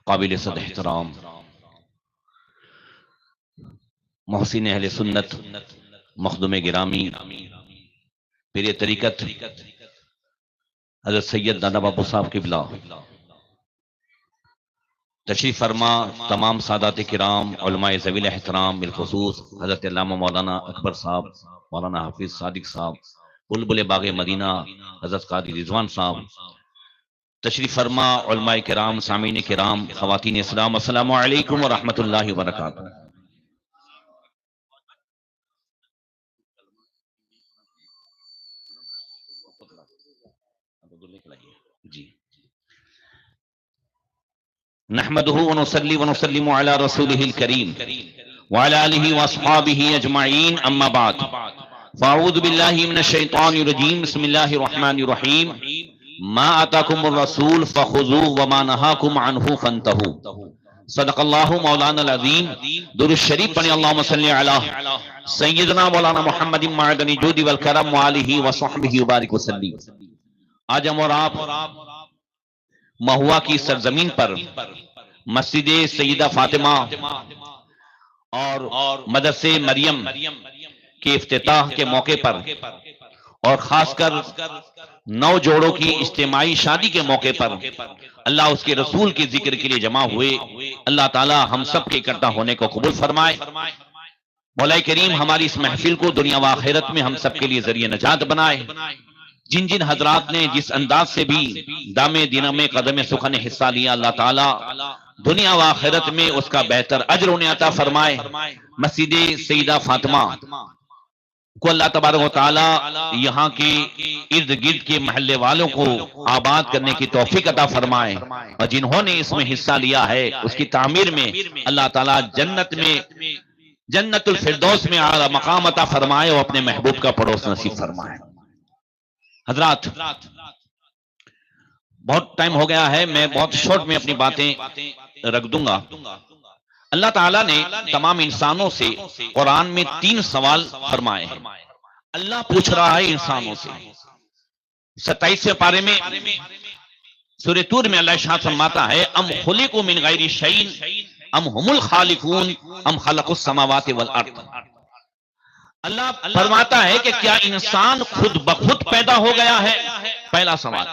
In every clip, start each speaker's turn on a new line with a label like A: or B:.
A: काबिल सद एहतराम मोहसिन अहले सुन्नत मखदूम गिरामी पीर तरीकत हज़रत सैयद दादा बापू साहब किबला तशरीफ फरमा, तमाम सादात किराम उलमाए ज़वील एहतराम बिलखुसूस हज़रत अल्लामा मौलाना अकबर साहब, मौलाना हाफिज सादिक साहब, बुलबुल बाग मदीना हज़रत कादी रिजवान साहब, तशरीफ फरमा, उलमाए किराम, सामीन किराम, ख़वातीन इस्लाम, अस्सलामु अलैकुम व रहमतुल्लाहि व बरकातुहू। जी, नहमदुहु व नुसल्ली व नुसल्लिमु अला रसूलिहिल करीम व अला आलिहि व अस्हाबिहि अजमाइन, अम्मा बाद, फ़अऊज़ु बिल्लाहि मिनश शैतानिर रजीम, बिस्मिल्लाहिर रहमानिर रहीम, मा अताकुमुर रसूल फ़ख़ुज़ूहु व मा नहाकुम अन्हु फ़ंतहू, सदक़ल्लाहु मौलाना अज़ीम। दुरूद शरीफ पढ़ें, अल्लाहुम्मा सल्लि अला सय्यिदना मौलाना मुहम्मदिन मअदनी जुदी वल करम व आलिहि व सहबिहि व बारिक वसल्लम। आज हम और आप महुआ की सरजमीन पर मस्जिद सैयदा फातिमा और मदरसे मरियम के इफ्तिताह के मौके पर और खासकर 9 जोड़ों की इज्तिमाई शादी के मौके पर अल्लाह उसके रसूल के जिक्र के लिए जमा हुए। अल्लाह ताला हम सब के इकट्ठा होने को कबूल फरमाए। मौला करीम हमारी इस महफिल को दुनिया व आखिरत में हम सब के लिए जरिए नजात बनाए। जिन जिन हजरात ने जिस अंदाज से भी दामे दिना में कदम सुखन हिस्सा लिया, अल्लाह ताला दुनिया व आखिरत में उसका बेहतर अजर उन्हें अता फरमाए। मस्जिद सईदा फातिमा को अल्लाह तबारक व तआला यहाँ के इर्द गिर्द के महल्ले वालों को आबाद करने की तौफीक अता फरमाए और जिन्होंने इसमें हिस्सा लिया है उसकी तामीर में अल्लाह ताला जन्नत में जन्नतुल फिरदौस में आला मकाम अता फरमाए और अपने महबूब का पड़ोस नसीब फरमाए। हजरात, बहुत टाइम हो गया है, मैं बहुत शॉर्ट में अपनी बातें रख दूंगा। अल्लाह ताला ने तमाम इंसानों से कुरान में 3 सवाल फरमाए हैं। अल्लाह पूछ रहा है इंसानों से। 27वें पारे में सूरह तूर में अल्लाह इरशाद फरमाता है, अम खुलिकू मिन गैरि शैइन अम हुमुल खालिकून अम खलकुस समावाति वल अर्द। अल्लाह फरमाता है कि क्या इंसान खुद बखुद पैदा हो गया है? पहला सवाल।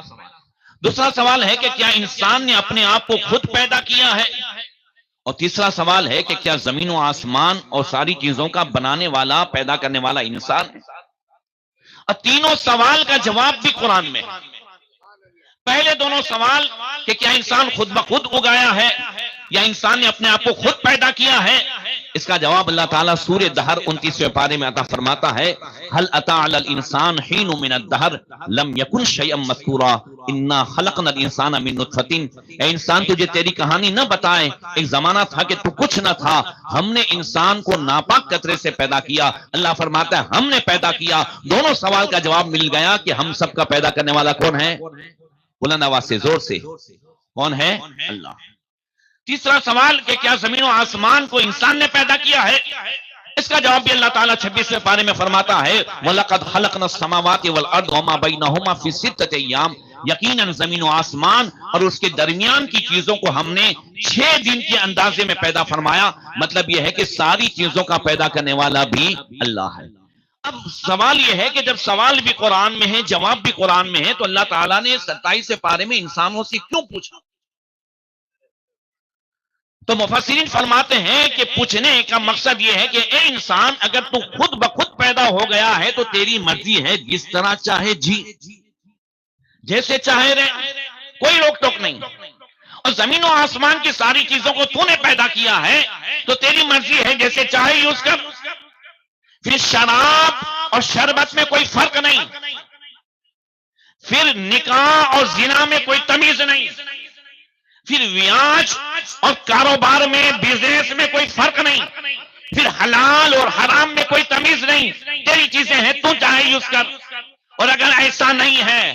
A: दूसरा सवाल है कि क्या इंसान ने अपने आप को खुद पैदा किया है? और तीसरा सवाल है कि क्या जमीन और आसमान और सारी चीजों का बनाने वाला, पैदा करने वाला इंसान है? और तीनों सवाल का जवाब भी कुरान में है। पहले दोनों सवाल कि क्या इंसान खुद ब खुद उगाया है या इंसान ने अपने आप को खुद पैदा किया है, इसका जवाब अल्लाह ताला सूरह दहर 29वें पारे में अता फरमाता है, हल अता अलल इंसान हीनु मिनद दहर लम यकुन शैअम मज़कूरा इन्ना खलक़नल इंसाना मिन नुतफ़तिन। ए इंसान, तुझे तेरी कहानी न बताए, एक जमाना था कि तू कुछ न था, हमने इंसान को नापाक कतरे से पैदा किया। अल्लाह फरमाता है हमने पैदा किया। दोनों सवाल का जवाब मिल गया कि हम सबका पैदा करने वाला कौन है? बुलंद आवाज से, जोर से, कौन है? अल्लाह। तीसरा सवाल कि क्या जमीन और आसमान को इंसान ने पैदा किया है? इसका जवाब भी अल्लाह ताला 26वें पारे में फरमाता है, वलक़द खलक़नस समावाति वल अर्द वमा बैनहुमा फी सित्तति अय्याम। यकीनन जमीन और आसमान और उसके दरमियान की चीजों को हमने 6 दिन के अंदाजे में पैदा फरमाया। मतलब यह है कि सारी चीजों का पैदा करने वाला भी अल्लाह है। अब सवाल यह है कि जब सवाल भी कुरान में है, जवाब भी कुरान में है, तो अल्लाह ताला ने 27वें पारे में इंसानों से क्यों पूछा? तो मुफस्सिरीन फरमाते हैं कि पूछने का मकसद यह है कि ए इंसान, अगर तू खुद ब खुद पैदा हो गया है तो तेरी मर्जी है, जिस तरह चाहे जी, जैसे चाहे रहे, कोई रोक टोक नहीं। और जमीन और आसमान की सारी चीजों को तूने पैदा किया है तो तेरी मर्जी है, जैसे चाहे यूज कर। फिर शराब और शरबत में कोई फर्क नहीं, फिर निकाह और जिना में कोई तमीज नहीं, फिर ब्याज और कारोबार में, बिजनेस में कोई फर्क नहीं, फिर हलाल और हराम में कोई तमीज नहीं। तेरी चीजें हैं, तू चाहे यूज कर। और अगर ऐसा नहीं है,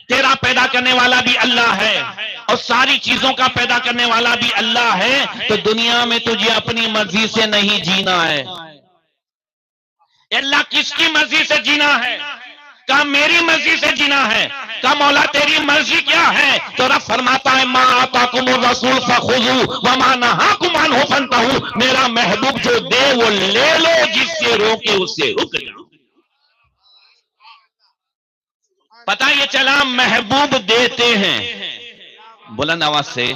A: तेरा पैदा करने वाला भी अल्लाह है और सारी चीजों का पैदा करने वाला भी अल्लाह है, तो दुनिया में तुझे अपनी मर्जी से नहीं जीना है। अल्लाह किसकी मर्जी से जीना है? कहा मेरी मर्जी से जीना है। कहा मौला तेरी मर्जी क्या है? तो रब फरमाता है मा आताकुमुर रसूल फखुजू व मा नहाकुम अन्हु फंतहू। मेरा महबूब जो दे वो ले लो, जिससे रोके उससे रुक जाओ। पता ये चला महबूब देते हैं, बुलंद आवाज से।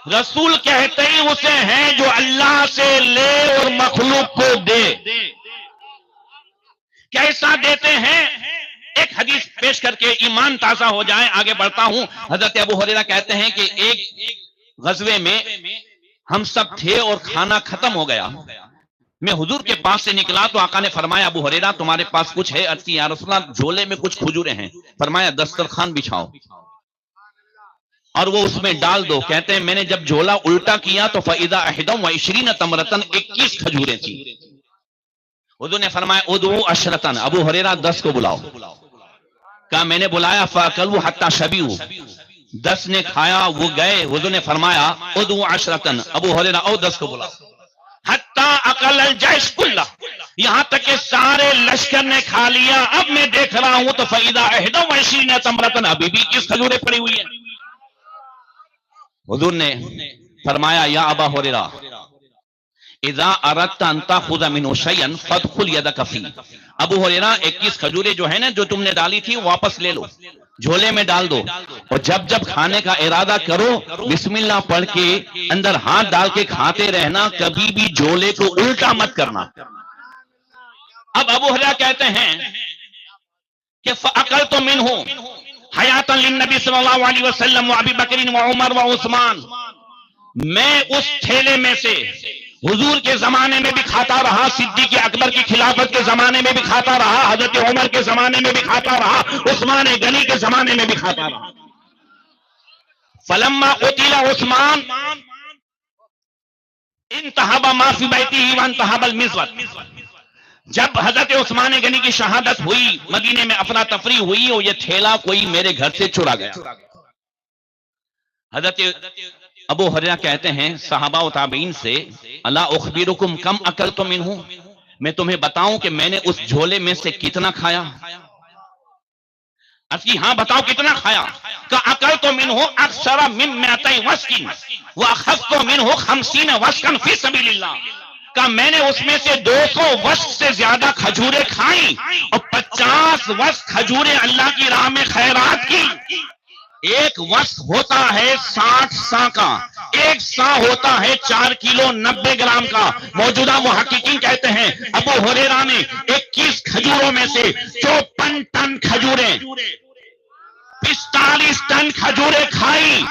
A: रसूल कहते ही उसे हैं जो अल्लाह से ले और मखलूक को दे। कैसा देते हैं? एक हदीस पेश करके ईमान ताजा हो जाए, आगे बढ़ता हूं। हजरत अबू हुरैरा कहते हैं कि एक गजवे में हम सब थे और खाना खत्म हो गया। मैं हुजूर के पास से निकला तो आका ने फरमाया अबू हुरैरा तुम्हारे पास कुछ है? अर्ज़ की या रसूलल्लाह झोले में कुछ खजूरें हैं। फरमाया दस्तरखान बिछाओ और वो उसमें डाल दो। कहते हैं मैंने जब झोला उल्टा किया तो फइदा अहिदम व इशरीन तमरतन 21 खजूरें थी। हुजूर ने फरमाया उदू अशरतन, अबू हुरैरा 10 को बुलाओ। कहा मैंने बुलाया फ़अकलू हत्ता शबीउ, 10 ने खाया, वो गए। हुजूर ने फरमाया उदू अशरतन, अबू हुरैरा और 10 को बुलाओ। हत्ता अकल अल जैश कुल्ला, यहां तक के सारे लश्कर ने खा लिया। अब मैं देख रहा हूं तो फइदा अहिदम व इशरीन तमरतन, अभी भी 21 खजूरें पड़ी हुई है। हुजूर ने फरमाया या अबा हुरैरा इज़ा अरदत अन ताखुज़ मिन्हु शयअन फदखुल यदक फी। अबू हुरैरा 21 खजूरें जो है ना जो तुमने डाली थी वापस ले लो, झोले में डाल दो, और जब जब खाने का इरादा करो बिस्मिल्लाह पढ़ के अंदर हाथ डाल के खाते रहना, कभी भी झोले को उल्टा मत करना। अब अबू हुरैरा कहते हैं कि फ़अकल तो मिन्हु हयातन लिन्नबी सल्लल्लाहु अलैहि वसल्लम व अबी बकर व उमर व उस्मान, मैं उस ठेले में से हुजूर के जमाने में भी खाता रहा, सिद्दीक़ अकबर की खिलाफत के जमाने में भी खाता रहा, हजरत उमर के जमाने में भी खाता रहा, उस्मान गनी के जमाने में भी खाता रहा। फलम्मा उतिला उस्मान इंतहबा माफी बैती व इंतहबल मिज़वत, जब हजरत उस्मान गनी की शहादत हुई, मदीने में अफरा तफरी हुई और ये ठेला कोई मेरे घर से चुरा गया। हजरत अबू हुरैरा कहते हैं सहाबा व ताबईन से अला उखबिरुकुम कम अकलतुम मिन्हु, मैं तुम्हें बताऊं कि मैंने उस झोले में से कितना खाया? असली हाँ बताओ कितना खाया? का अकलतु मिन्हु अक्सरा मिम्मतै वस्किन व अखज़तु मिन्हु 50 वस्कन फी सबीलिल्लाह, का मैंने उसमें से 200 वस्क से ज्यादा खजूरें खाई और 50 वस्क खजूरें अल्लाह की राह में खैरात की। एक वस्क होता है 60 सा का, एक सा होता है 4 किलो 90 ग्राम का। मौजूदा मुहक्किकीन कहते हैं अबू हुरैरा ने 21 खजूरों में से 54 टन खजूरें, 45 टन खजूरें खाई,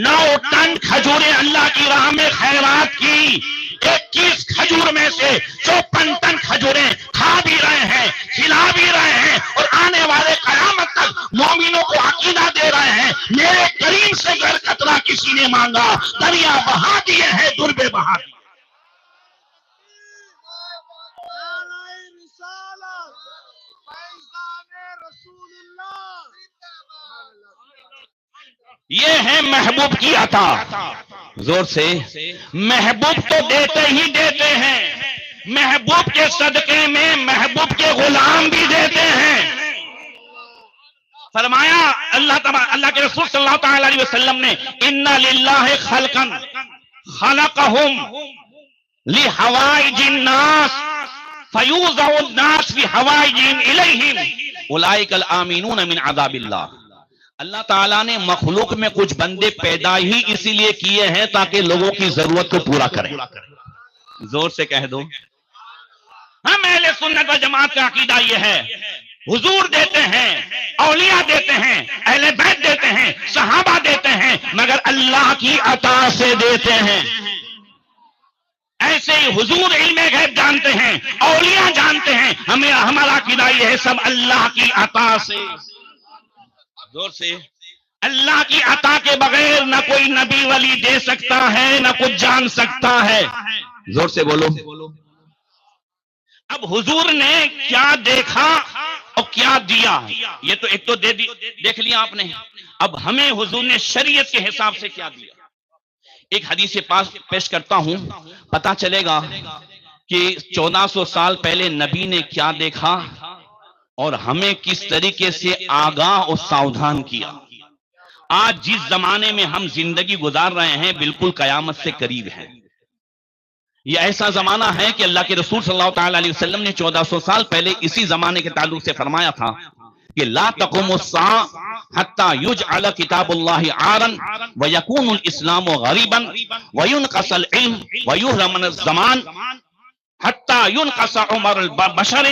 A: 9 टन खजूरें अल्लाह की राह में खैरात की। 21 खजूर में से 54 टन खजूरें खा भी रहे हैं, खिला भी रहे हैं और आने वाले कयामत तक मोमिनों को अकीदा दे रहे हैं मेरे करीम से घर कतरा किसी ने मांगा, दरिया बहा दिए हैं, दुर्बे बहा दिए। ये है महबूब की अता। जोर से, महबूब तो देते ही देते हैं, महबूब के सदके में महबूब के गुलाम भी देते हैं। फरमाया अल्लाह के रसूल सल्लल्लाहु अलैहि वसल्लम ने इन्ना लिल्लाहि खल्कन खलकहुम लिहवाइजिन नास फयूज़उ नास फी हवाइजिन इलैहिम उलाइकल आमीनून मिन अज़ाबिल्लाह। अल्लाह ताला ने मखलूक में कुछ बंदे पैदा ही इसीलिए किए हैं ताकि लोगों की जरूरत को पूरा करें। जोर से कह दो, हम अहले सुन्नत व जमात का अकीदा यह है, हुजूर देते हैं, औलिया देते हैं, अहले बैत देते हैं, सहाबा देते हैं, मगर अल्लाह की अता से देते हैं। ऐसे ही हुजूर इल्मे गैब जानते हैं, औलिया जानते हैं, हमें हमारा अकीदा यह है सब अल्लाह की अता से। जोर से, अल्लाह की अता के बगैर ना कोई नबी वली दे सकता है, ना कुछ जान सकता है। जोर से बोलो। अब हुजूर ने क्या देखा और क्या दिया, ये तो एक तो देख लिया आपने। अब हमें हुजूर ने शरीयत के हिसाब से क्या दिया। एक हदीस पास पेश करता हूं, पता चलेगा कि 1400 साल पहले नबी ने क्या देखा और हमें किस तरीके से आगाह और सावधान किया। आज जिस जमाने में हम जिंदगी गुजार रहे हैं बिल्कुल कयामत से करीब है। यह ऐसा जमाना है कि अल्लाह के रसूल सल्लल्लाहु अलैहि वसल्लम ने 1400 साल पहले इसी जमाने के ताल्लुक से फरमाया था कि ला तक़ुमुस्सा हत्ता युजअल किताबुल्लाहि आरन व यकूनुल इस्लामु गरीबन व युनक़सल इल्म व युहरमन ज़मान हत्ता युनक़स उमरुल बशर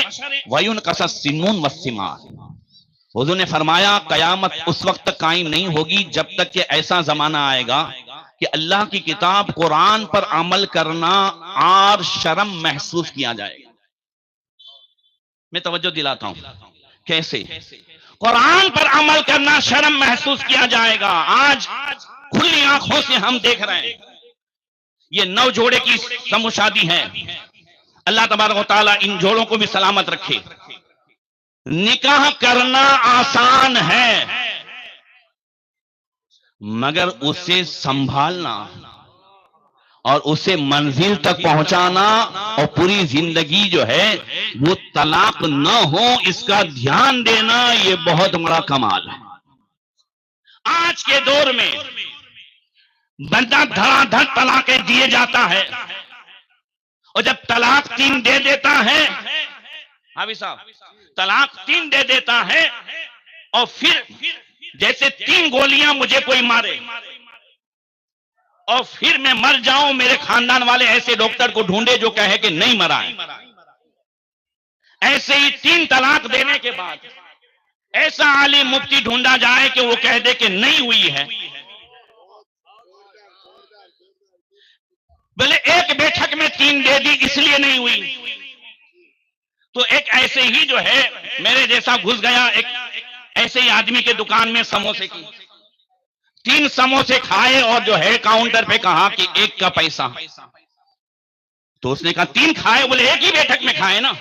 A: व युनक़स सिन्नून वस्सिमार। हुज़ूर ने फरमाया कयामत उस वक्त तक कायम नहीं होगी जब तक कि ऐसा जमाना आएगा कि अल्लाह की किताब कुरान पर अमल करना आर शर्म महसूस किया जाएगा। मैं तवज्जो दिलाता हूं, कैसे कुरान पर अमल करना शर्म महसूस किया जाएगा। आज खुली आंखों से हम देख रहे हैं ये नव जोड़े की समूह शादी है। अल्लाह तबारक व तआला इन जोड़ों को भी सलामत रखे। निकाह करना आसान है मगर उसे संभालना और उसे मंजिल तक पहुंचाना और पूरी जिंदगी जो है वो तलाक न हो इसका ध्यान देना ये बहुत बड़ा कमाल है। आज के दौर में बंदा धड़ाधड़ तलाकें दिए जाता है और जब तलाक 3 दे देता है, हावी साहब, तलाक 3 दे देता है और फिर जैसे 3 गोलियां मुझे कोई मारे और फिर मैं मर जाऊं, मेरे खानदान वाले ऐसे डॉक्टर को ढूंढे जो कहे कि नहीं मरा है। ऐसे ही 3 तलाक देने के बाद ऐसा आलिम मुफ्ती ढूंढा जाए कि वो कह दे कि नहीं हुई है। बोले एक बैठक में 3 दे दी इसलिए नहीं हुई। तो एक ऐसे ही जो है मेरे जैसा घुस गया एक ऐसे ही आदमी के दुकान में समोसे की 3 समोसे खाए और जो है काउंटर पे कहा कि 1 का पैसा। तो उसने कहा 3 खाए, बोले एक ही बैठक में खाए ना,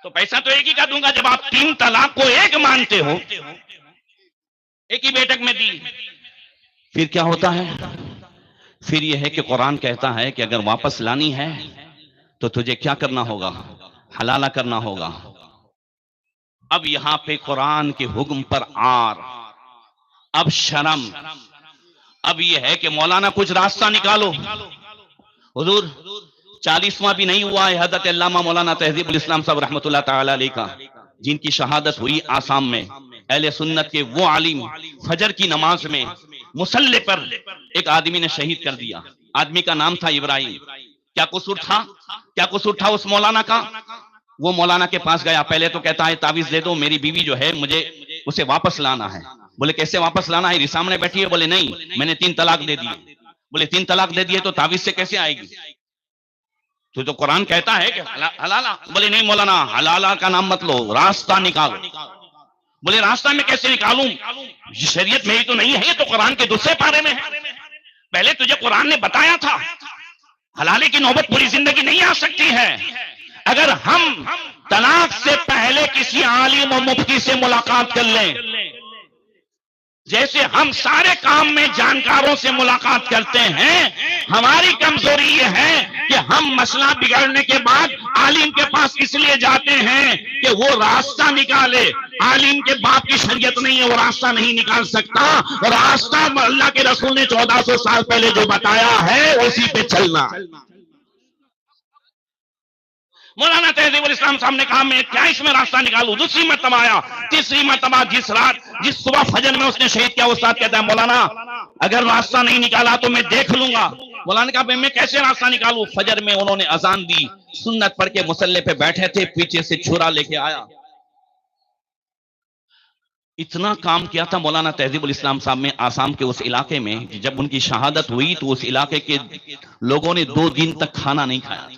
A: तो पैसा तो एक ही का दूंगा। जब आप 3 तलाक को एक मानते हो, एक ही बैठक में दी, फिर क्या होता है? फिर यह है कि कुरान कहता है कि अगर वापस लानी है तो तुझे क्या करना होगा? हलाला करना होगा। अब यहां पे कुरान के हुक्म पर आर, अब शर्म, अब यह है कि मौलाना कुछ रास्ता निकालो। हुजूर 40वां भी नहीं हुआ है हज़रत अल्लामा मौलाना तहज़ीबुल इस्लाम साहब रहमतुल्लाह तआला अलैह का, जिनकी शहादत हुई आसाम में। अहले सुन्नत के वो आलिम फजर की नमाज में मुसल्ले पर एक आदमी ने शहीद कर दिया। आदमी का नाम था इब्राहिम। क्या कसूर था? क्या कसूर था उस मौलाना का? वो मौलाना के पास गया, पहले तो कहता है तावीज दे दो, मेरी बीवी जो है मुझे उसे वापस लाना है। बोले कैसे वापस लाना है? सामने बैठी है। बोले नहीं, मैंने 3 तलाक दे दिए। बोले 3 तलाक दे दिए तो तावीज से कैसे आएगी? तो कुरान कहता है कि हलाला। बोले नहीं मौलाना, हलाला का नाम मत लो, रास्ता निकालो। बोले रास्ता में कैसे निकालूं? शरीयत में ही तो नहीं है, ये तो कुरान के दूसरे पारे में है। पहले तुझे कुरान ने बताया था हलाले की नौबत पूरी जिंदगी नहीं आ सकती है। अगर हम तलाक से पहले किसी आलिम और मुफ्ती से मुलाकात कर लें, जैसे हम सारे काम में जानकारों से मुलाकात करते हैं, हमारी कमजोरी यह है कि हम मसला बिगड़ने के बाद आलिम के पास इसलिए जाते हैं कि वो रास्ता निकाले। आलिम के बाप की शरीयत नहीं है, वो रास्ता नहीं निकाल सकता। और रास्ता अल्लाह के रसूल ने 1400 साल पहले जो बताया है उसी पे चलना। मौलाना तहज़ीबुल इस्लाम साहब ने कहा मैं क्या इसमें रास्ता निकालूं? दूसरी मरतबा आया, तीसरी मरतबा, जिस सुबह फजर में उसने शहीद किया, उस्ताद कहता है मौलाना अगर रास्ता नहीं निकाला तो मैं देख लूंगा। मौलाना ने कहा मैं कैसे रास्ता निकालूं? फजर में उन्होंने अजान दी, सुन्नत पढ़ के मुसल्ले पे बैठे थे, पीछे से छुरा लेके आया। इतना काम किया था मौलाना तहज़ीबुल इस्लाम साहब में आसाम के उस इलाके में। जब उनकी शहादत हुई तो उस इलाके के लोगों ने 2 दिन तक खाना नहीं खाया।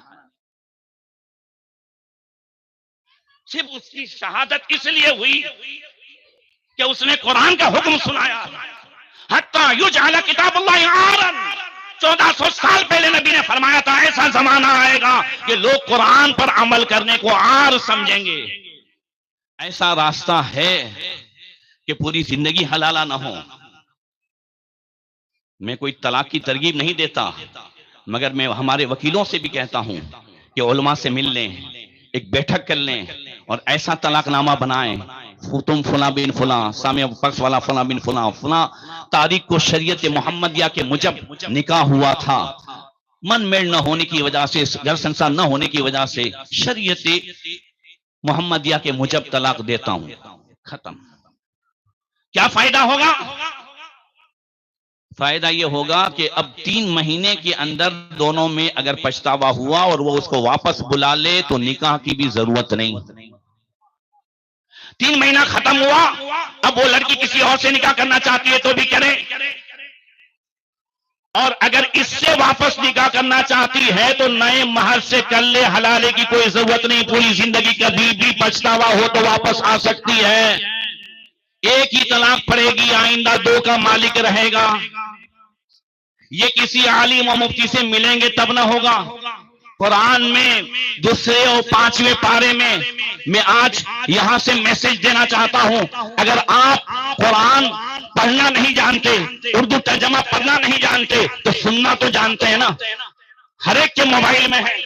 A: सिर्फ उसकी शहादत इसलिए हुई कि उसने कुरान का हुक्म सुनाया। हत्ता युजअल किताबुल्लाहि आरन, 1400 साल पहले नबी ने फरमाया था ऐसा जमाना आएगा कि लोग कुरान पर अमल करने को आर समझेंगे। ऐसा रास्ता है कि पूरी जिंदगी हलाला ना हो। मैं कोई तलाक की तरगीब नहीं देता, मगर मैं हमारे वकीलों से भी कहता हूं कि उलमा से मिल लें, एक बैठक कर लें और ऐसा तलाकनामा बनाए, तुम फुला बिन फुला, सामे पक्ष वाला फुला बिन फुला, फुला तारीख को शरीयत मोहम्मदिया के मुजब निकाह हुआ था, मन मेल न होने की वजह से, घर संसार न होने की वजह से शरीयत मोहम्मदिया के मुजब तलाक देता हूं, खत्म। क्या फायदा होगा? फायदा यह होगा कि अब 3 महीने के अंदर दोनों में अगर पछतावा हुआ और वो उसको वापस बुला ले तो निकाह की भी जरूरत नहीं। 3 महीना खत्म हुआ, अब वो लड़की किसी और से निकाह करना चाहती है तो भी करे, और अगर इससे वापस निकाह करना चाहती है तो नए महर से कर ले, हलाले की कोई जरूरत नहीं, पूरी जिंदगी कभी भी पछतावा हो तो वापस आ सकती है। एक ही तलाक पड़ेगी, आइंदा 2 का मालिक रहेगा। ये किसी आलिम और मुफ्ती से मिलेंगे तब ना होगा। कुरान में 2 और 5वें पारे में मैं आज यहां से मैसेज देना चाहता हूं, अगर आप कुरान पढ़ना नहीं जानते, उर्दू तर्जमा पढ़ना नहीं जानते, तो सुनना तो जानते हैं ना, हर एक के मोबाइल में है।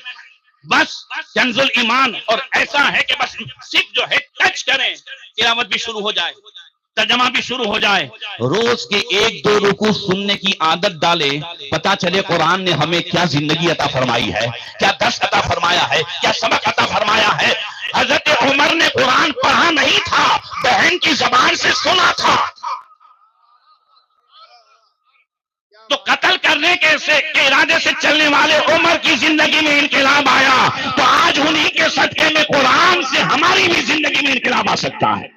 A: बस कंजुल ईमान, और ऐसा है कि बस सिर्फ जो है टच करें, तिलावत भी शुरू हो जाए, तर्जमा भी शुरू हो जाए, रोज के 1-2 रुकू सुनने की आदत डाले, पता चले कुरान ने हमें क्या जिंदगी अता फरमाई है, क्या दर्स अता फरमाया है, क्या सबक अता फरमाया है। हजरत उमर ने कुरान पढ़ा नहीं था, बहन की जबान से सुना था। तो कत्ल करने के इरादे से चलने वाले उमर की जिंदगी में इनकलाब आया, तो आज उन्हीं के सदके में कुरान से हमारी भी जिंदगी में इनकलाब आ सकता है।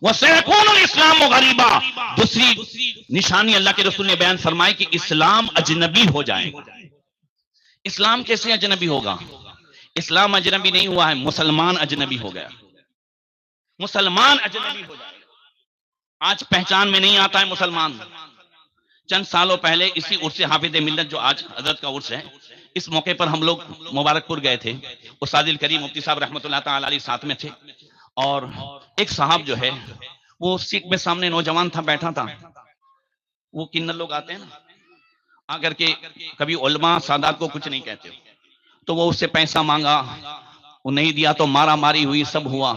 A: वसयकूनुल इस्लाम गरीबा, दूसरी निशानी अल्लाह के रसूल ने बयान फरमाई कि इस्लाम अजनबी हो जाएगा। इस्लाम कैसे अजनबी होगा? इस्लाम अजनबी नहीं हुआ है, मुसलमान अजनबी हो गया। मुसलमान अजनबी हो जाएगा। आज पहचान में नहीं आता है मुसलमान। चंद सालों पहले इसी उर्स हाफिज मिल्लत, जो आज हजरत का उर्स है, इस मौके पर हम लोग मुबारकपुर गए थे। उस्तादिल करीम मुफ्ती साहब रहमतुल्लाह तआला अलैह साथ में थे, और एक साहब जो है वो सीट में सामने नौजवान था, बैठा था। वो किन्नर लोग आते हैं ना, आकर के कभी उलमा सादात को कुछ नहीं कहते, तो वो उससे पैसा मांगा, वो नहीं दिया तो मारा मारी हुई, सब हुआ।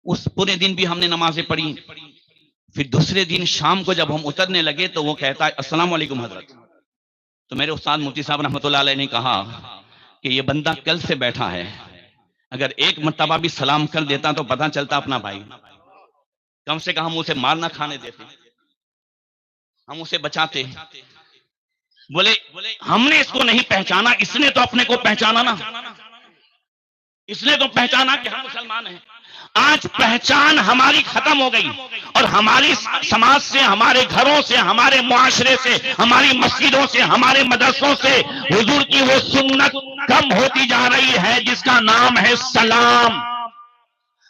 A: उस पूरे दिन भी हमने नमाजें पढ़ी। फिर दूसरे दिन शाम को जब हम उतरने लगे तो वो कहता है अस्सलाम वालेकुम हजरत। तो मेरे उस्ताद मुफ्ती साहब रहमतुल्लाह अलैह ने कहा कि ये बंदा कल से बैठा है, अगर एक मर्तबा भी सलाम कर देता तो पता चलता अपना भाई, कम से कम हम उसे मार ना खाने देते, हम उसे बचाते। बोले हमने इसको नहीं पहचाना, इसने तो अपने को पहचाना ना, इसने तो पहचाना कि हम मुसलमान हैं। आज पहचान हमारी खत्म हो गई, और हमारी समाज से, हमारे घरों से, हमारे मुआशरे से, हमारी मस्जिदों से, हमारे मदरसों से हुजूर की वो सुन्नत कम होती जा रही है जिसका नाम है सलाम।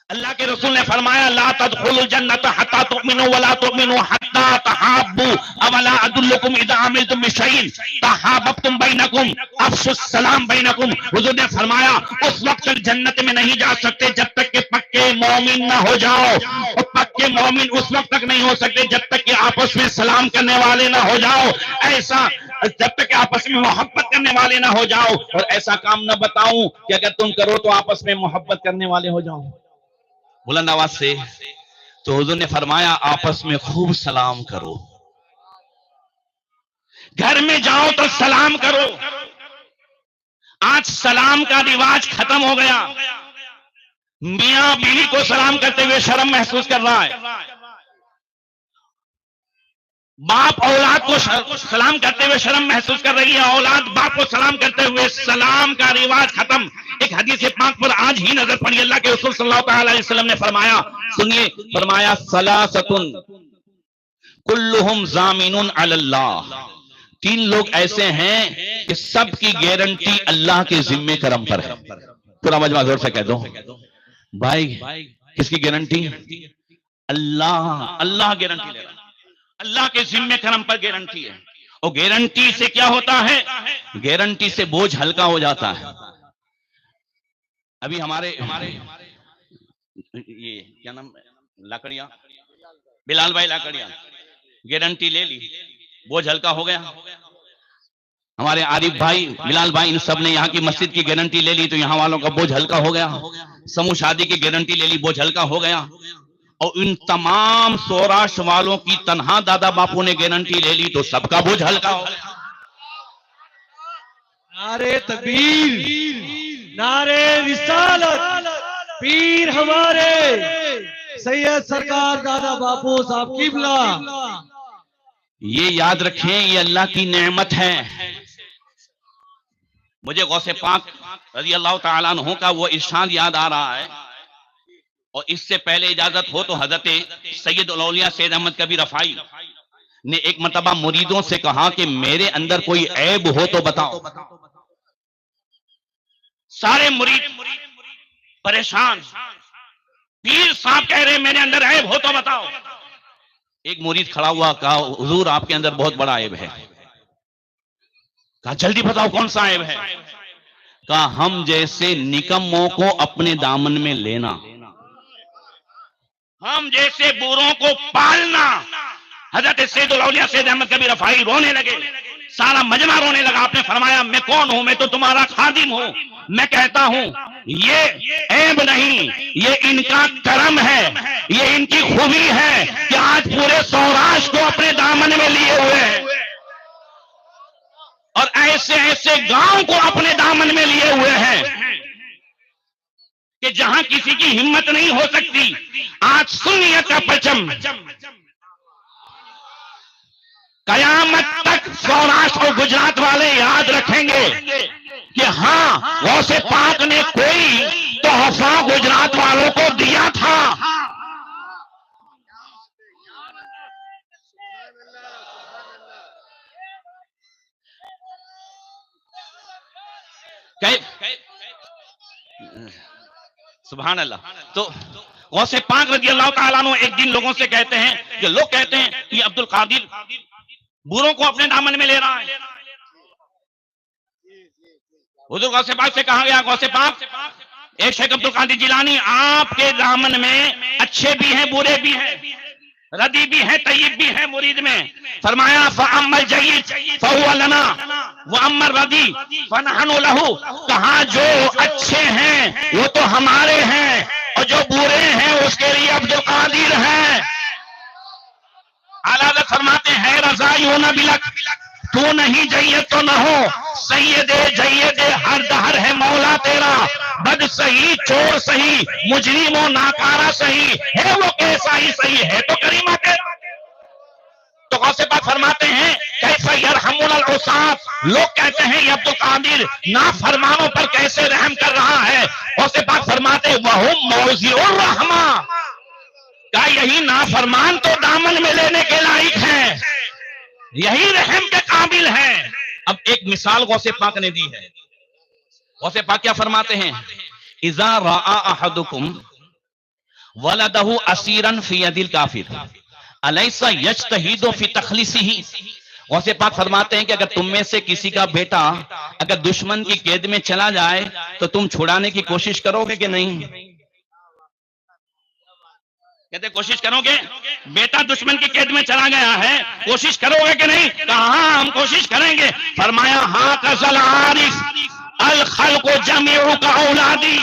A: अल्लाह के रसूल ने फरमाया ला तदखुलुल जन्नत हत्ता तुमिनु वला तुमिनु हत्ता तहाब्बू अवला अदुल्लुकुम इदा अमिलतुम बिशैइन तहाब्बतुम बैनकुम अफशुस सलाम बैनकुम। हुजूर ने फरमाया उस वक्त तक जन्नत में नहीं जा सकते जब तक कि पक्के मोमिन ना हो जाओ, और पक्के मोमिन उस वक्त तक नहीं हो सकते जब तक कि आपस में सलाम करने वाले ना हो जाओ, ऐसा जब तक आपस में मोहब्बत करने वाले ना हो जाओ। और ऐसा काम ना बताऊं कि अगर तुम करो तो आपस में मोहब्बत करने वाले हो जाओ, बुलंद आवाज से। तो हुजूर ने फरमाया आपस में खूब सलाम करो, घर में जाओ तो सलाम करो। आज सलाम का रिवाज खत्म हो गया। मियां बीवी को सलाम करते हुए शर्म महसूस कर रहा है, बाप औलाद को सलाम करते हुए शर्म महसूस कर रही है, औलाद बाप को सलाम करते हुए, सलाम का रिवाज खत्म। एक हदीस पाक पर आज ही नजर पड़ी, अल्लाह के रसूल सल्लल्लाहु अलैहि वसल्लम ने फरमाया, सुनिए, फरमाया सलासतुन कुल्लुहुम जामिनुन अलल्लाह, 3 लोग ऐसे हैं कि सबकी गारंटी अल्लाह के जिम्मे करम पर है। पूरा मजमा जोर से कह दो भाई, किसकी गारंटी? अल्लाह, अल्लाह गारंटी ले रहा है, अल्लाह के जिम्मे करम पर गारंटी है। और गारंटी से क्या होता है? गारंटी से बोझ हल्का हो जाता है। अभी हमारे ये क्या नाम, लाकड़िया, बिलाल भाई लाकड़िया, गारंटी ले ली, बोझ हल्का हो गया। हमारे आरिफ भाई, बिलाल भाई, इन सब ने यहाँ की मस्जिद की गारंटी ले ली तो यहाँ वालों का बोझ हल्का हो गया। समूह शादी की गारंटी ले ली, बोझ हल्का हो गया। और इन तमाम सौराष्ट्र वालों की तन्हा दादा बापू ने गारंटी ले ली तो सबका बोझ हल्का हो गया।
B: नारे तकबीर, नारे रिसालत, पीर हमारे सैयद सरकार दादा बापू साहब किबला।
A: ये याद रखें, ये अल्लाह की नेमत है। मुझे गौसे पाक रज़ी अल्लाह तआला अन्हु का वो इरशाद याद आ रहा है। और इससे पहले इजाजत हो तो हजरत सैयद उल औलिया सैयद अहमद कबीर रफाई ने एक मर्तबा मुरीदों से कहा कि मेरे अंदर कोई ऐब हो तो बताओ। सारे मुरीद परेशान, पीर साहब कह रहे मेरे अंदर ऐब हो तो बताओ। एक मुरीद खड़ा हुआ, कहा हुजूर आपके अंदर बहुत बड़ा ऐब है। कहा जल्दी बताओ कौन सा ऐब है। कहा हम जैसे निकम्मों को अपने दामन में लेना, हम जैसे बूढ़ों को पालना। हजरत सैयदुल औलिया सैयद अहमद कबीर रफाई रोने लगे, सारा मजमा रोने लगा। आपने फरमाया मैं कौन हूं, मैं तो तुम्हारा खादिम हूं। मैं कहता हूं ये ऐब नहीं, ये इनका करम है, ये इनकी खूबी है कि आज पूरे सौराष्ट्र को अपने दामन में लिए हुए हैं और ऐसे ऐसे गांव को अपने दामन में लिए हुए हैं कि जहां किसी की हिम्मत नहीं हो सकती। आज सुन्नियत का परचम कयामत तक सौराष्ट्र और गुजरात वाले याद रखेंगे कि हाँ, गौसे पाक ने कोई तोहफा गुजरात वालों को दिया था। सुभान अल्लाह। तो गौसे पाक रज़ी अल्लाह तआला अन्हु एक दिन लोगों से कहते हैं कि लोग कहते हैं कि अब्दुल कादिर बूढ़ों को अपने दामन में ले रहा है। हुजूर गौसे पाक से कहा गया, गौसे पाक एक शेख अब्दुल कादिर जिलानी आपके दामन में अच्छे भी हैं बुरे भी हैं, रदी भी है तय्यब भी है मुरीद में। फरमाया फअम्मल जय्यिद फहुवा लना व अम्मल रदी फनहनु लहू। कहा जो अच्छे हैं वो तो हमारे हैं और जो बुरे हैं उसके लिए अब्दुल कादिर हैं। आला फरमाते हैं रज़ाई होना बिलक, तू नहीं जय्यद तो न हो, सैयदे जय्यदे हर दहर है मौला तेरा। बद सही चोर सही मुजरिमो नाकारा सही है, वो कैसा ही सही है तो करीमा तेरा। तो गौसे पाक फरमाते हैं कैसा यरहमुल उसात, लोग कहते हैं ये अब्दुल कादिर नाफरमानों पर कैसे रहम कर रहा है। गौसे पाक फरमाते वहुम मौज़िउर रहमा, क्या यही नाफरमान तो दामन में लेने के लायक हैं, यही रहम के काबिल हैं। अब एक मिसाल गौसे पाक ने दी है। गौसे पाक क्या फरमाते हैं, इज़ा राआ अहदुकुम वलदहु असीरन फी यदिल काफिर अलैसा यज्तहिदु फी तखलीसिही। गौसे पाक फरमाते हैं कि अगर तुम में से किसी का बेटा अगर दुश्मन की कैद में चला जाए तो तुम छुड़ाने की कोशिश करोगे कि नहीं? कहते कोशिश करोगे? बेटा दुश्मन की कैद में चला गया है, कोशिश करोगे कि नहीं? कहा हम कोशिश करेंगे। फरमाया हाँ कज़ल आरिफ अल खल्क़ु जमीउ का औलादी।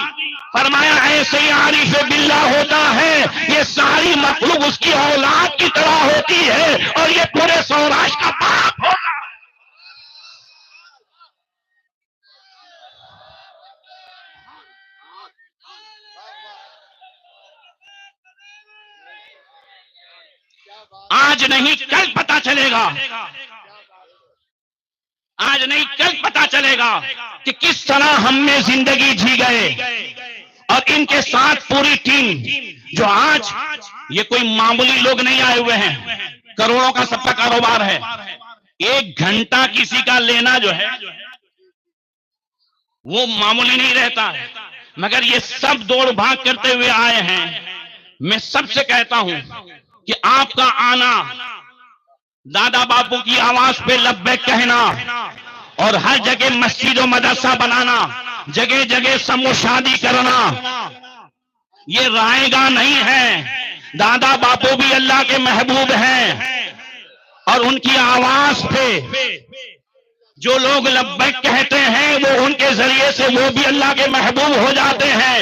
A: फरमाया ऐसे ही आरिफ बिल्लाह होता है, ये सारी मखलूक उसकी औलाद की तरह होती है और ये पूरे सौराष्ट्र का बाप होगा। आज नहीं कल पता चलेगा, आज नहीं कल पता चलेगा कि किस तरह हमने जिंदगी जी गए। और इनके साथ पूरी टीम जो आज, ये कोई मामूली लोग नहीं आए हुए हैं, करोड़ों का सबका कारोबार है। एक घंटा किसी का लेना जो है वो मामूली नहीं रहता, मगर ये सब दौड़ भाग करते हुए आए हैं। मैं सबसे कहता हूं कि आपका आना, दादा बापू की आवाज पे लब्बैक कहना और हर जगह मस्जिद और मदरसा बनाना, जगह जगह समूह शादी करना, ये रायगा नहीं है। दादा बापू भी अल्लाह के महबूब हैं और उनकी आवाज पे जो लोग लब्बैक कहते हैं वो उनके जरिए से वो भी अल्लाह के महबूब हो जाते हैं।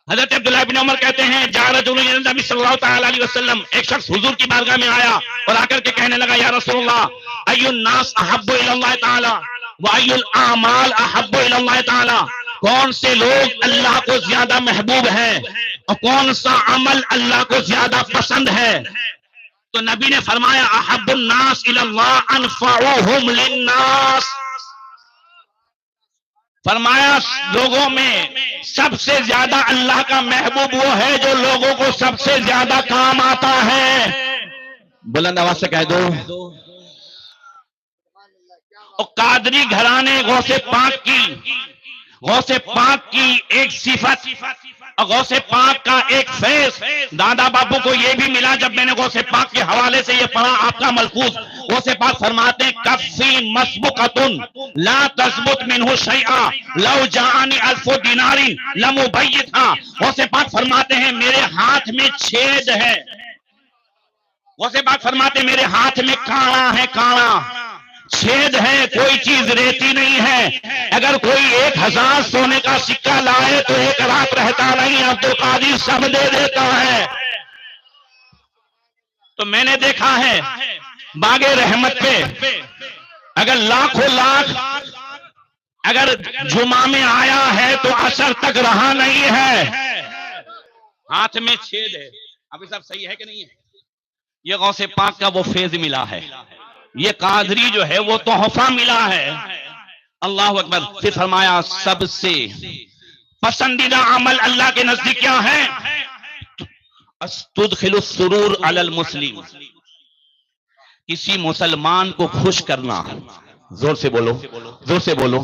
A: हजरत अब्दुल्लाह इब्न उमर कहते हैं नबी सल्लल्लाहु तआला अलैहि वसल्लम, एक शख्स हुजूर की बारगाह में आया और आकर के कहने लगा, या रसूलल्लाह अय्युन नास अहब्बु इलल्लाह ताला व अय्युल आमाल अहब्बु इलल्लाह ताला, कौन से लोग अल्लाह को ज्यादा महबूब है और कौन सा अमल अल्लाह को ज्यादा पसंद है? तो नबी ने फरमाया अहब्बुन नास इलल्लाह अनफअुहुम लिन्नास, फरमाया लोगों में सबसे ज्यादा अल्लाह का महबूब वो है जो लोगों को सबसे ज्यादा काम आता है। बुलंद आवाज से कह दो। और कादरी घराने गौसे पाक की एक सिफत और गौसे पाक का एक फैज दादा बाबू को ये भी मिला। जब मैंने गौसे पाक के हवाले से ये पढ़ा आपका मलफूज, गौसे पाक फरमाते हैं कफ़ी मस्बुकतुन ला तस्बुत मिनहु शैआ लौ जानी अल्फु दिनारिन लमुबय्यितहा। गौसे पाक फरमाते हैं मेरे हाथ में छेद है, गौसे पाक फरमाते हैं मेरे हाथ में काड़ा है, काड़ा छेद है, कोई चीज रहती नहीं है। अगर कोई 1000 सोने का सिक्का लाए तो एक रात रहता नहीं, अब्दुल कादिर सब दे देता है। तो मैंने देखा है बागे रहमत पे अगर लाखों लाख अगर जुमा में आया है तो असर तक रहा नहीं है, हाथ में छेद है। अभी सब सही है कि नहीं है? ये गौसे पाक का वो फेज मिला है, ये कादरी जो है वो तोहफा मिला है। अल्लाह अकबर। फिर फरमाया सबसे पसंदीदा अमल अल्लाह के नजदीक क्या है? तुदखिलुस सुरूर अलल मुस्लिम, किसी मुसलमान को खुश करना। जोर से बोलो, जोर से बोलो।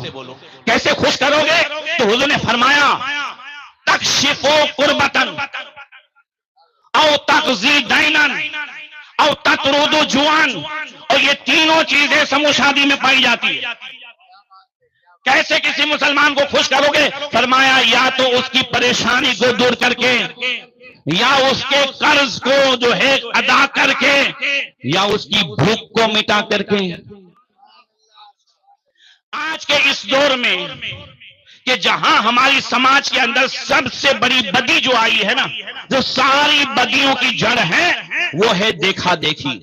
A: कैसे खुश करोगे? तो हुजूर ने फरमाया तकशिफो कुर्बतन औ तकजी दैनन औ ततरुदु जुआन। और ये तीनों चीजें समूह शादी में पाई जाती है। कैसे किसी मुसलमान को खुश करोगे? फरमाया या तो उसकी परेशानी को दूर करके, या उसके कर्ज को जो है अदा करके, या उसकी भूख को मिटा करके। आज के इस दौर में कि जहां हमारी समाज के अंदर सबसे बड़ी बदी जो आई है ना, जो सारी बदियों की जड़ है, वो है देखा देखी।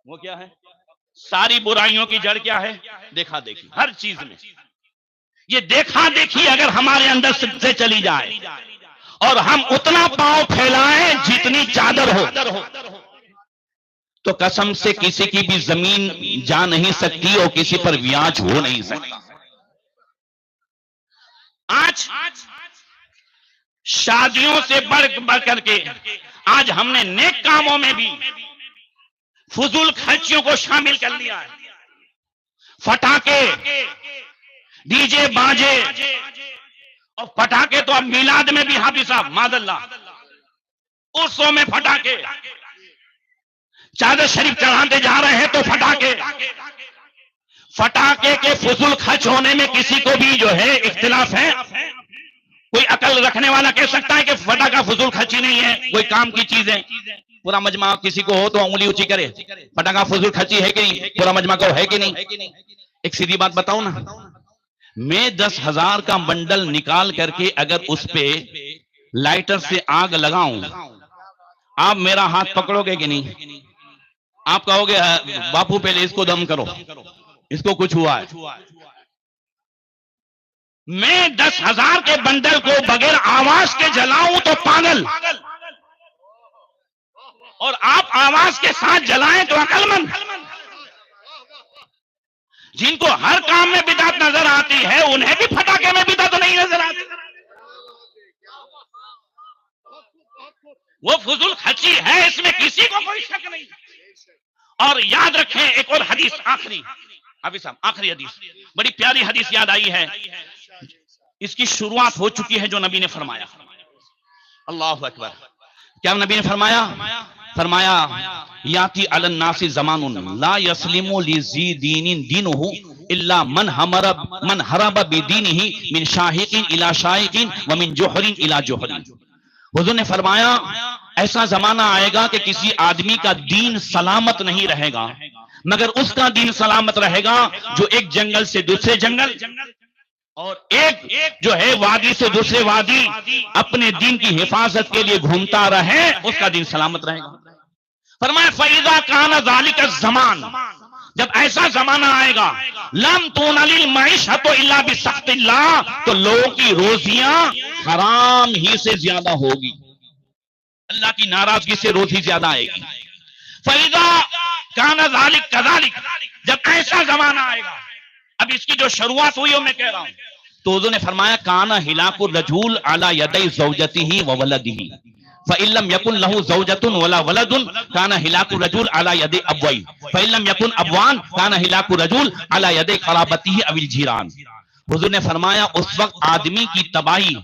A: वो क्या है? सारी बुराइयों की जड़ क्या है? देखा देखी। हर चीज में ये देखा देखी अगर हमारे अंदर से चली जाए और हम उतना पांव फैलाएं जितनी चादर हो, तो कसम से किसी की भी जमीन जा नहीं सकती और किसी पर ब्याज हो नहीं सकता। आज शादियों से बढ़ करके आज हमने नेक कामों में भी फजूल खर्चियों को शामिल कर लिया है। फटाके, डीजे बाजे, और फटाके तो अब मिलाद में भी हाफिज साहब मादल्ला, उर्सों में फटाके, चादर शरीफ चढ़ाते जा रहे हैं तो फटाके। फटाके के फजूल खर्च होने में किसी को भी जो है इख्तिलाफ है। कोई अकल रखने वाला कह सकता है कि फटाका फजूल खर्ची नहीं है, कोई काम की चीज है। पूरा मजमा किसी को हो तो उंगली ऊंची करे, फटाका फजूल खर्ची है कि नहीं? पूरा मजमा को है कि नहीं? एक सीधी बात बताऊं ना, मैं 10,000 का बंडल निकाल करके अगर उस पे लाइटर से आग लगाऊं, आप मेरा हाथ पकड़ोगे कि नहीं? आप कहोगे बापू पहले इसको दम करो, इसको कुछ हुआ है। मैं 10,000 के बंडल को बगैर आवाज के जलाऊं तो पागल, और आप आवाज के साथ जलाएं तो अकलमंद। जिनको हर काम में बिदात नजर आती है उन्हें भी फटाके में बिदात नहीं नजर आती। वो फजूल खर्ची है, इसमें किसी को कोई शक नहीं। और याद रखें एक और हदीस, आखिरी अभी साहब आखिरी हदीस, बड़ी प्यारी हदीस याद आई है। इसकी शुरुआत हो चुकी है जो नबी ने फरमाया। अल्लाह अकबर। क्या नबी ने फरमाया? फरमाया याती अलन नासी ज़मानुन ला यस्लिमु लिज़ी दीनिन दीनुहु इल्ला मन हरब बिदीनिही मिन शाहिकिन इला शाहिकिन व मिन जोहरिन इला जोहरिन। हुजूर ने फरमाया ऐसा जमाना आएगा कि किसी आदमी का दीन सलामत नहीं रहेगा, मगर उसका दीन सलामत रहेगा जो एक जंगल से दूसरे जंगल और एक जो है वादी से दूसरे वादी अपने दीन की हिफाजत के लिए घूमता रहे, उसका दीन सलामत रहेगा। फरमाया फैज़ा काना ज़ालिका ज़मान, जब ऐसा जमाना आएगा लम तुनलिल मईशत इल्ला बिसख्तिल्लाह, तो लोगों की रोजियां हराम ही से ज्यादा होगी, अल्लाह की नाराजगी से रोजी ज्यादा आएगी। फैज़ा काना ज़ालिक कज़ालिक, जब ऐसा जमाना आएगा, अब इसकी जो शुरुआत हुई हो मैं कह रहा हूं, तो उन्होंने फरमाया काना हिलाकुर रजूल अला यदै ज़ौजतिही व वलदिही फ़इल्लम यकुन लहू ज़ौजतुन वला वलदुन काना हिलाकुर रजूल अला यदै अबवै फ़इल्लम यकुन अबवान काना हिलाकुर रजूल अला यदै क़राबतिही अविल जीरान। हुज़ूर ने फरमाया उस वक्त आदमी की तबाही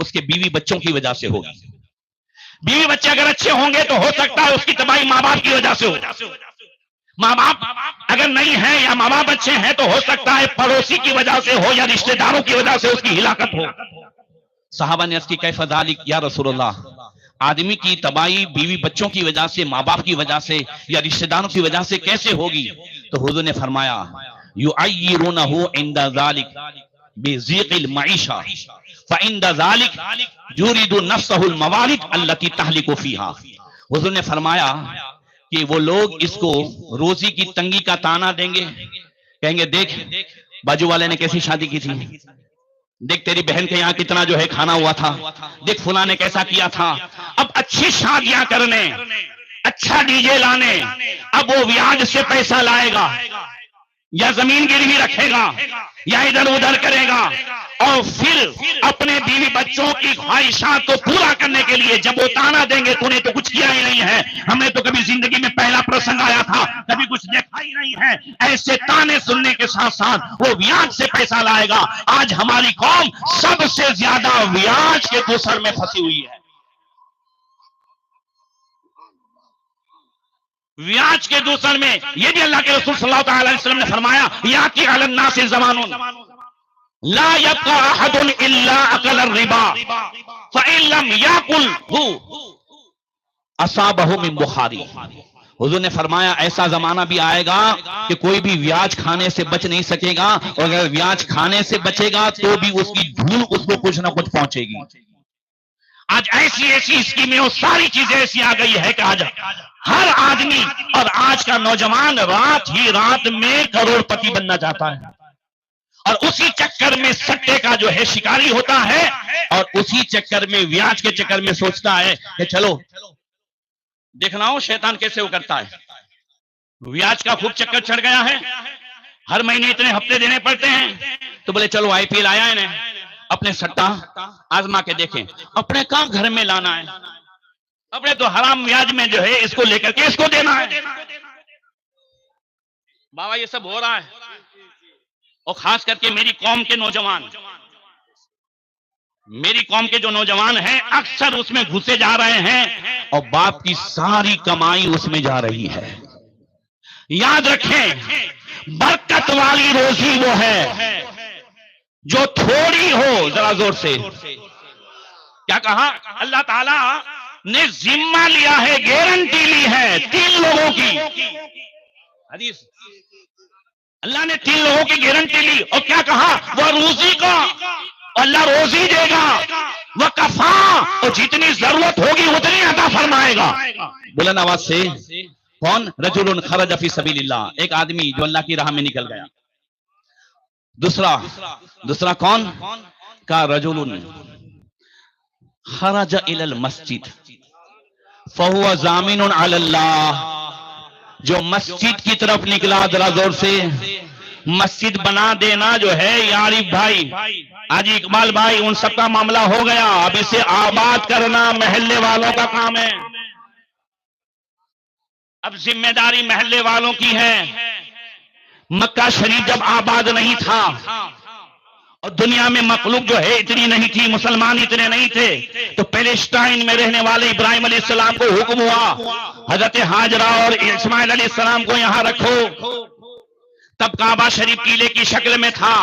A: उसके बीवी बच्चों की वजह से होगी। बीवी बच्चे अगर अच्छे होंगे तो हो सकता है उसकी तबाही माँ बाप की वजह से हो। माँ बाप अगर नहीं है या माँ बाप अच्छे हैं तो हो सकता है पड़ोसी की वजह से हो या रिश्तेदारों की वजह से उसकी हिलाकत हो। सहाबा ने अर्ज़ की कैफ़ ज़ालिक या रसूलल्लाह, आदमी की तबाही बीवी बच्चों की वजह से, माँ बाप की वजह से या रिश्तेदारों की वजह से कैसे होगी? तो हुज़ूर ने फरमाया युअय्यिरूनहु इंदा ज़ालिक बिज़ीक़िल मईशा फ़इंदा ज़ालिक युरीदु नफ्सहुल मवालिद अल्लती तहलिकु फ़ीहा। हुज़ूर ने फरमाया कि वो लोग इसको रोजी की तंगी का ताना देंगे, कहेंगे देख बाजू वाले ने कैसी शादी की थी, देख तेरी बहन के यहाँ कितना जो है खाना हुआ था, देख फुला ने कैसा किया था। अब अच्छी शादियां करने, अच्छा डीजे लाने, अब वो ब्याज से पैसा लाएगा या जमीन गिरवी रखेगा या इधर उधर करेगा, और फिर अपने बीवी बच्चों की ख्वाहिशात को पूरा करने के लिए जब वो ताना देंगे तूने तो कुछ किया ही नहीं है, हमने तो कभी जिंदगी में पहला प्रसंग आया था, कभी कुछ देखा ही नहीं है, ऐसे ताने सुनने के साथ साथ वो ब्याज से पैसा लाएगा। आज हमारी कौम सबसे ज्यादा ब्याज के दूसर में फंसी हुई है। ब्याज के दूसर में ये भी अल्लाह के रसूल सल्लल्लाहु अलैहि वसल्लम ने फरमाया याती अलन नास ज़मानुन ला यबका अहदुन इल्ला अकल रिबा फ़इन लम याकुलहु असाबहु मिन बुखारी। हुज़ूर ने फरमाया ऐसा जमाना भी आएगा कि कोई भी ब्याज खाने से बच नहीं सकेगा, और अगर ब्याज खाने से बचेगा तो भी उसकी धूल उसको कुछ ना कुछ पहुंचेगी। आज ऐसी ऐसी स्कीमें और सारी चीजें ऐसी आ गई है कि आज हर आदमी और आज का नौजवान रात ही रात में करोड़पति बनना चाहता है, और उसी चक्कर में सट्टे का जो है शिकारी होता है, और उसी चक्कर में ब्याज के चक्कर में सोचता है कि चलो देखना हो शैतान कैसे वो करता है। ब्याज का खूब चक्कर चढ़ गया है, हर महीने इतने हफ्ते देने पड़ते हैं, तो बोले चलो आईपीएल आया है ना, अपने सट्टा आजमा के देखें, अपने काम घर में लाना है, अपने तो हराम ब्याज में जो है इसको लेकर के इसको देना है। बाबा ये सब हो रहा है, और खास करके मेरी कौम के नौजवान, मेरी कौम के जो नौजवान हैं अक्सर उसमें घुसे जा रहे हैं, और बाप की सारी कमाई उसमें जा रही है। याद रखें बरकत वाली रोजी वो है जो थोड़ी हो। जरा जोर से क्या कहा? अल्लाह ताला ने जिम्मा लिया है, गारंटी ली है 3 लोगों की। हदीस, अल्लाह ने 3 लोगों की गारंटी ली, और क्या कहा? वह रोजी का अल्लाह रोजी देगा, वह कफा, और जितनी जरूरत होगी उतनी अता फरमाएगा। बुलंद आवाज से कौन? रजुलुन खरज फी सबीलिल्लाह, एक आदमी जो अल्लाह की राह में निकल गया। दूसरा कौन? का रजुलुन खरज इलल मस्जिद फहुवा जामिनुन अलल्लाह, जो मस्जिद की तरफ निकला। जरा जोर से, मस्जिद बना देना जो है यारी भाई, आज इकबाल भाई उन सबका मामला हो गया, अब इसे आबाद करना महल्ले वालों का काम है। अब जिम्मेदारी महल्ले वालों की है। मक्का शरीफ जब आबाद नहीं था और दुनिया में मखलूक जो है इतनी नहीं थी, मुसलमान इतने नहीं थे, तो पैलेस्टाइन में रहने वाले इब्राहिम अलैहिस्सलाम को हुक्म हुआ हजरत हाजरा और इस्माइल अलैहिस्सलाम को यहां रखो। तब काबा शरीफ किले की शक्ल में था,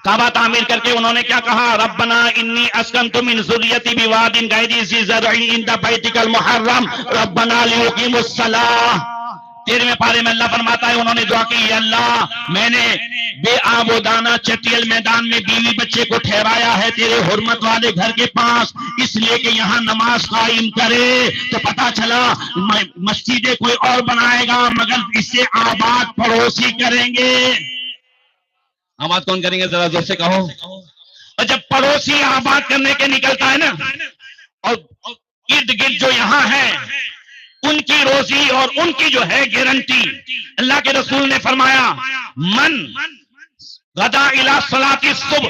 A: काबा तामीर करके उन्होंने क्या कहा, रब्बना इन्नी अस्कनतु मिन ज़ुर्रिय्यती बिवादिन गैरि ज़ी ज़रअइन इंदा बैतिकल मुहर्रम रब्बना लियुकीमुस सलाह। 13वें पारे में अल्लाह फरमाता है, उन्होंने दुआ की, अल्लाह मैंने बेआबोदाना चटियल मैदान में बीवी बच्चे को ठहराया है तेरे हुर्मत वाले घर के पास, इसलिए कि यहाँ नमाज कायम करे। तो पता चला मस्जिदें कोई और बनाएगा मगर इससे आबाद पड़ोसी करेंगे। आबाद कौन करेंगे, जरा जोर से कहो। और जब पड़ोसी आबाद करने के निकलता है ना, और इर्द गिर्द जो यहाँ है उनकी रोजी और उनकी जो है गारंटी, अल्लाह के रसूल ने फरमाया, मन गदा इला सलाती सुबह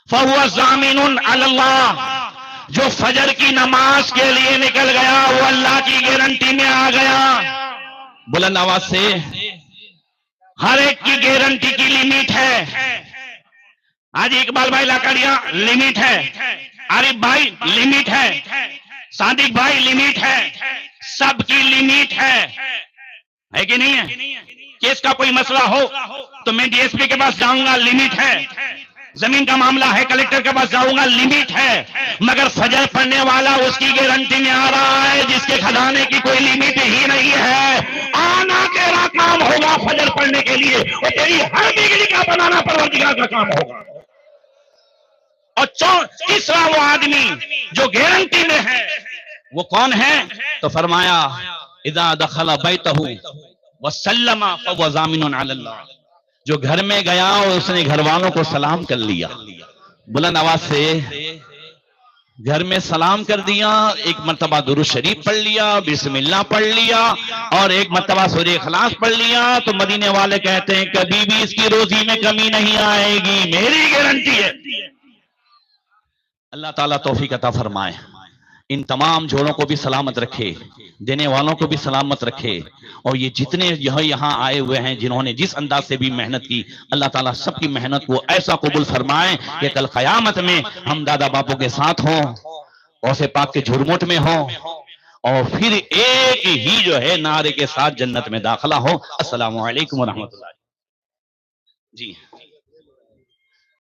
A: फहुवा ज़ामिनुन अलल्लाह, जो फजर की नमाज के लिए निकल गया वो अल्लाह की गारंटी में आ गया। बुलंद आवाज से, हर एक की गारंटी की लिमिट है। आज इकबाल भाई लाकड़िया लिमिट है, आरिफ भाई लिमिट है, सादिक भाई लिमिट है, सबकी लिमिट है कि नहीं है। केस का कोई मसला हो तो मैं डीएसपी के पास जाऊंगा, लिमिट है। जमीन का मामला है, कलेक्टर के पास जाऊंगा, लिमिट है। मगर फजर पढ़ने वाला उसकी गारंटी में आ रहा है जिसके खजाने की कोई लिमिट ही नहीं है। आना तेरा काम होगा फजर पढ़ने के लिए, और तेरी हर बिगड़ी का बनाना परवरदिगार का काम होगा। और तीसरा वो आदमी जो गारंटी में है वो कौन है, तो फरमाया इज़ा दखला बैतहू व सल्लमा फहुवा ज़ामिनुन अलल्लाह, जो घर में गया और उसने घर वालों को सलाम कर लिया। बुलंद आवाज से, घर में सलाम कर दिया, एक मर्तबा दुरूद शरीफ पढ़ लिया, बिस्मिल्लाह पढ़ लिया और एक मर्तबा सूरह इखलास पढ़ लिया, तो मदीने वाले कहते हैं कभी भी इसकी रोजी में कमी नहीं आएगी, मेरी गारंटी है। अल्लाह ताला तौफीक अता फरमाए, इन तमाम जोड़ों को भी सलामत रखे, देने वालों को भी सलामत रखे, और ये जितने यहाँ आए हुए हैं जिन्होंने जिस अंदाज से भी मेहनत की, अल्लाह ताला सबकी मेहनत को ऐसा कबूल फरमाए कि कल क़यामत में हम दादा बापू के साथ हों, औसे पाक के झुरमुट में हों, और फिर एक ही जो है नारे के साथ जन्नत में दाखिला हो। अस्सलामु अलैकुम व रहमतुल्लाह। जी